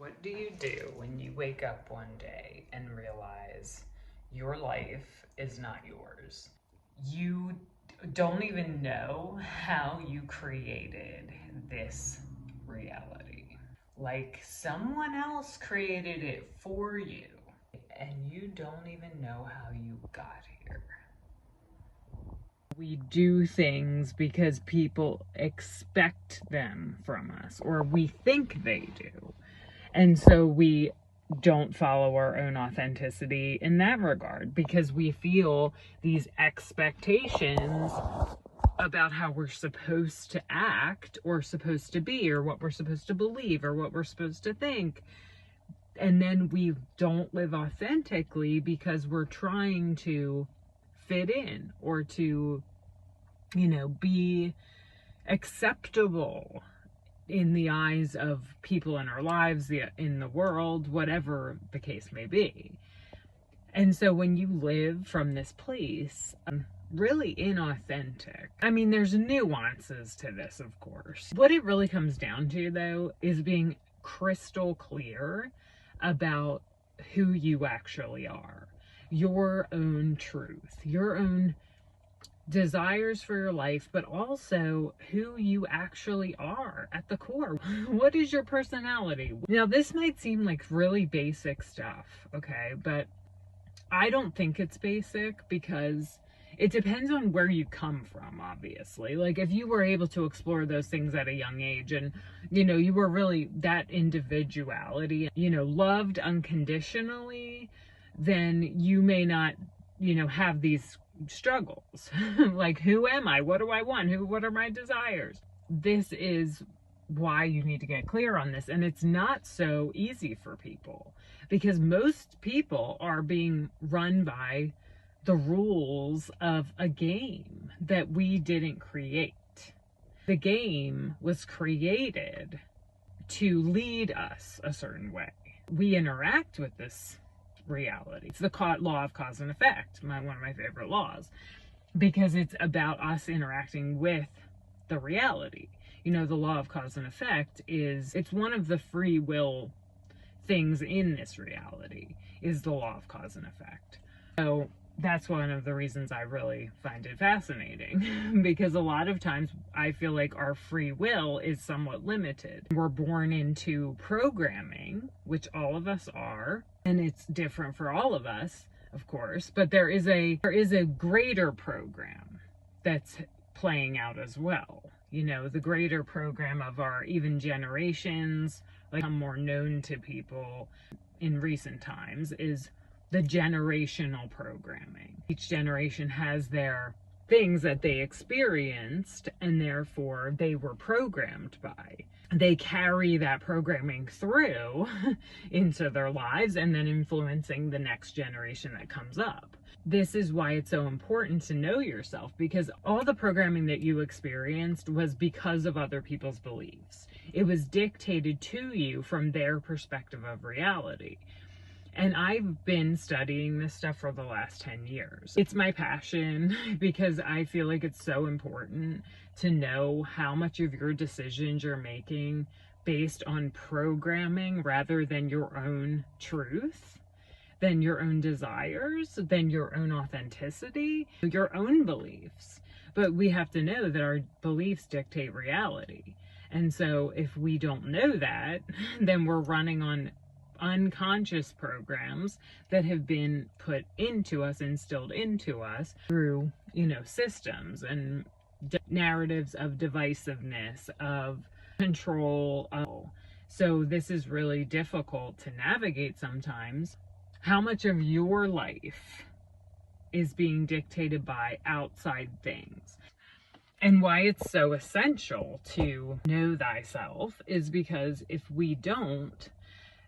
What do you do when you wake up one day and realize your life is not yours? You don't even know how you created this reality. Like someone else created it for you, and you don't even know how you got here. We do things because people expect them from us, or we think they do. And so we don't follow our own authenticity in that regard because we feel these expectations about how we're supposed to act or supposed to be or what we're supposed to believe or what we're supposed to think. And then we don't live authentically because we're trying to fit in or to, be acceptable in the eyes of people in our lives, in the world, whatever the case may be. And so when you live from this place, really inauthentic. I mean, there's nuances to this, of course. What it really comes down to, though, is being crystal clear about who you actually are, your own truth, your own desires for your life, but also who you actually are at the core. What is your personality? Now, this might seem like really basic stuff, okay? But I don't think it's basic because it depends on where you come from, obviously. Like if you were able to explore those things at a young age and, you were really that individuality, loved unconditionally, then you may not, have these struggles. Like, who am I? What do I want? What are my desires? This is why you need to get clear on this. And it's not so easy for people because most people are being run by the rules of a game that we didn't create. The game was created to lead us a certain way. We interact with this reality. It's the law of cause and effect, one of my favorite laws, because it's about us interacting with the reality. The law of cause and effect it's one of the free will things in this reality is the law of cause and effect. So that's one of the reasons I really find it fascinating because a lot of times I feel like our free will is somewhat limited. We're born into programming, which all of us are, and it's different for all of us, of course, but there is a greater program that's playing out as well. The greater program of our even generations, like more known to people in recent times, is the generational programming. Each generation has their things that they experienced and therefore they were programmed by. They carry that programming through into their lives and then influencing the next generation that comes up. This is why it's so important to know yourself, because all the programming that you experienced was because of other people's beliefs. It was dictated to you from their perspective of reality. And I've been studying this stuff for the last 10 years. It's my passion because I feel like it's so important to know how much of your decisions you're making based on programming rather than your own truth, than your own desires, than your own authenticity, your own beliefs. But we have to know that our beliefs dictate reality. And so if we don't know that, then we're running on unconscious programs that have been put into us, instilled into us through, systems and narratives of divisiveness, of control. So this is really difficult to navigate sometimes. How much of your life is being dictated by outside things? And why it's so essential to know thyself is because if we don't,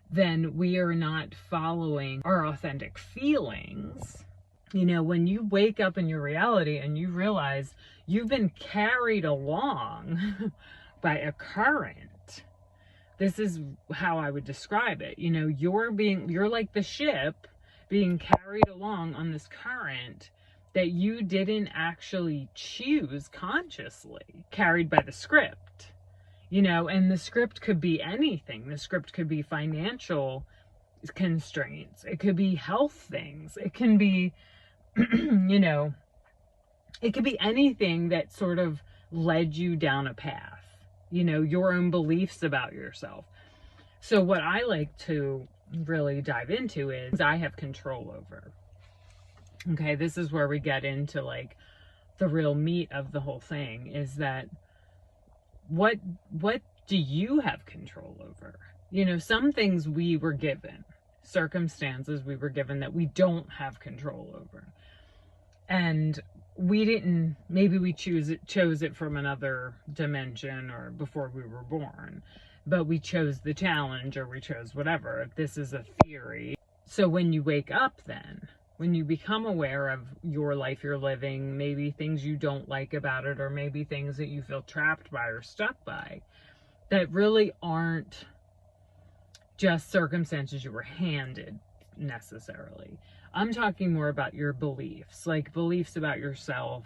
then we are not following our authentic feelings. When you wake up in your reality and you realize you've been carried along by a current, this is how I would describe it. You're like the ship being carried along on this current that you didn't actually choose consciously, carried by the script. you know, and the script could be anything. The script could be financial constraints. It could be health things. It can be, you know, it could be anything that sort of led you down a path, you know, your own beliefs about yourself. So what I like to really dive into is I have control over. Okay, this is where we get into like the real meat of the whole thing, is that what do you have control over? You know, some things we were given, circumstances we were given that we don't have control over. And we didn't, maybe we chose it from another dimension or before we were born, but we chose the challenge or we chose whatever. This is a theory. So when you wake up then, when you become aware of your life you're living, maybe things you don't like about it, or maybe things that you feel trapped by or stuck by, that really aren't just circumstances you were handed necessarily. I'm talking more about your beliefs, like beliefs about yourself,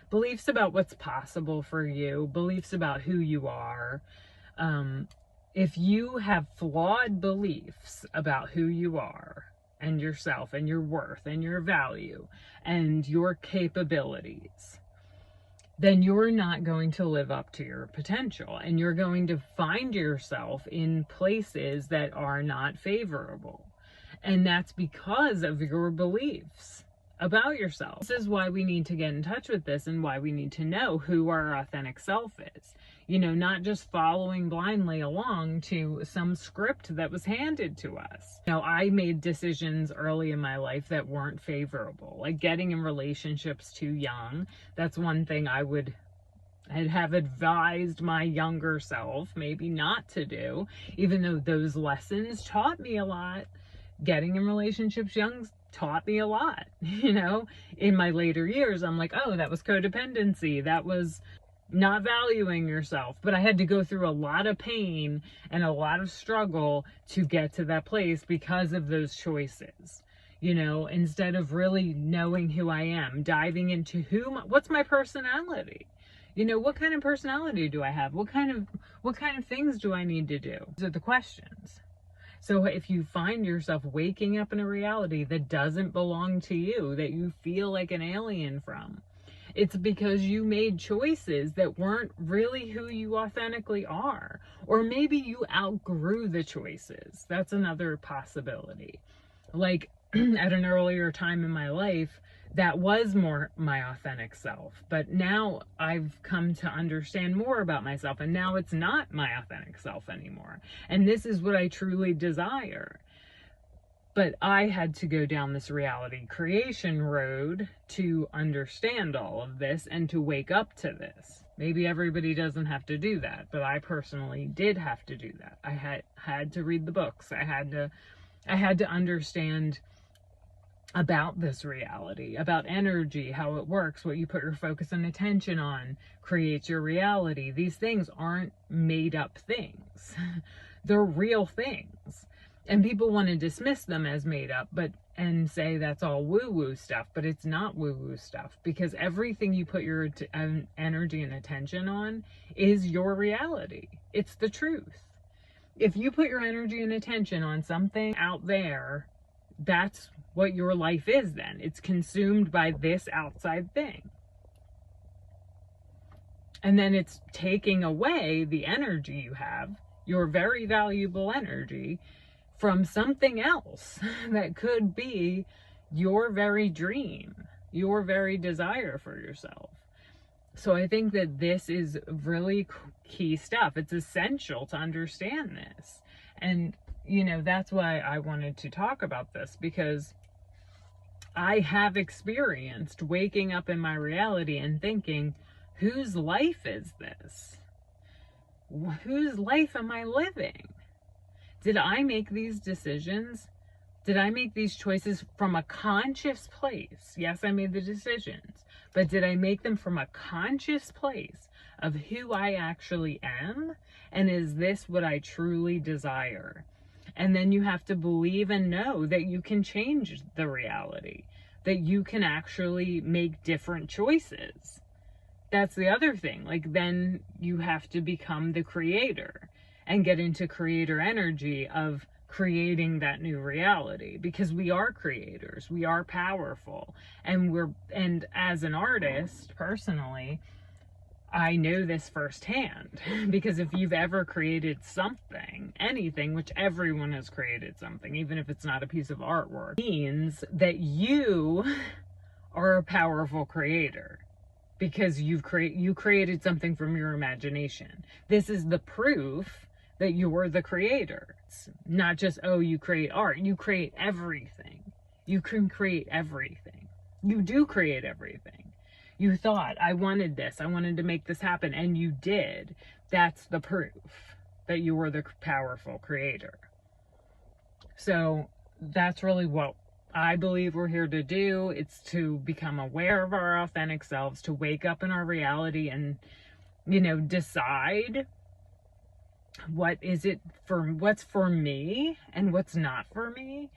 beliefs about what's possible for you, beliefs about who you are. If you have flawed beliefs about who you are and yourself and your worth and your value and your capabilities, then you're not going to live up to your potential, and you're going to find yourself in places that are not favorable. And that's because of your beliefs about yourself. This is why we need to get in touch with this, and why we need to know who our authentic self is. You know, not just following blindly along to some script that was handed to us. You know, I made decisions early in my life that weren't favorable, like getting in relationships too young. That's one thing I'd have advised my younger self maybe not to do, even though those lessons taught me a lot. Getting in relationships young taught me a lot. You know, in my later years, I'm like, oh, that was codependency. That was not valuing yourself. But I had to go through a lot of pain and a lot of struggle to get to that place because of those choices. You know, instead of really knowing who I am, diving into what's my personality? You know, what kind of personality do I have? What kind of things do I need to do? Those are the questions. So if you find yourself waking up in a reality that doesn't belong to you, that you feel like an alien from, it's because you made choices that weren't really who you authentically are. Or maybe you outgrew the choices. That's another possibility. Like at an earlier time in my life, that was more my authentic self. But now I've come to understand more about myself, and now it's not my authentic self anymore. And this is what I truly desire. But I had to go down this reality creation road to understand all of this and to wake up to this. Maybe everybody doesn't have to do that, but I personally did have to do that. I had to read the books. I had to understand about this reality, about energy, how it works, what you put your focus and attention on creates your reality. These things aren't made up things. They're real things. And people want to dismiss them as made up, and say that's all woo-woo stuff, but it's not woo-woo stuff, because everything you put your energy and attention on is your reality. It's the truth. If you put your energy and attention on something out there, that's what your life is then. It's consumed by this outside thing. And then it's taking away the energy you have, your very valuable energy, from something else that could be your very dream, your very desire for yourself. So I think that this is really key stuff. It's essential to understand this. And, you know, that's why I wanted to talk about this, because I have experienced waking up in my reality and thinking, whose life is this? Whose life am I living? Did I make these decisions? Did I make these choices from a conscious place? Yes, I made the decisions, but did I make them from a conscious place of who I actually am? And is this what I truly desire? And then you have to believe and know that you can change the reality, that you can actually make different choices. that's the other thing. Like, then you have to become the creator and get into creator energy of creating that new reality, because we are creators, we are powerful, and as an artist, personally, I know this firsthand because if you've ever created something, anything, which everyone has created something, even if it's not a piece of artwork, means that you are a powerful creator, because you created something from your imagination. This is the proof that you're the creator. It's not just, oh, you create art. You create everything. You can create everything. You do create everything. You thought, I wanted this. I wanted to make this happen. And you did. That's the proof that you were the powerful creator. So that's really what I believe we're here to do. It's to become aware of our authentic selves, to wake up in our reality and, decide what's for me and what's not for me,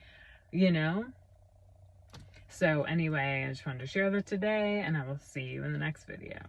So anyway, I just wanted to share that today, and I will see you in the next video.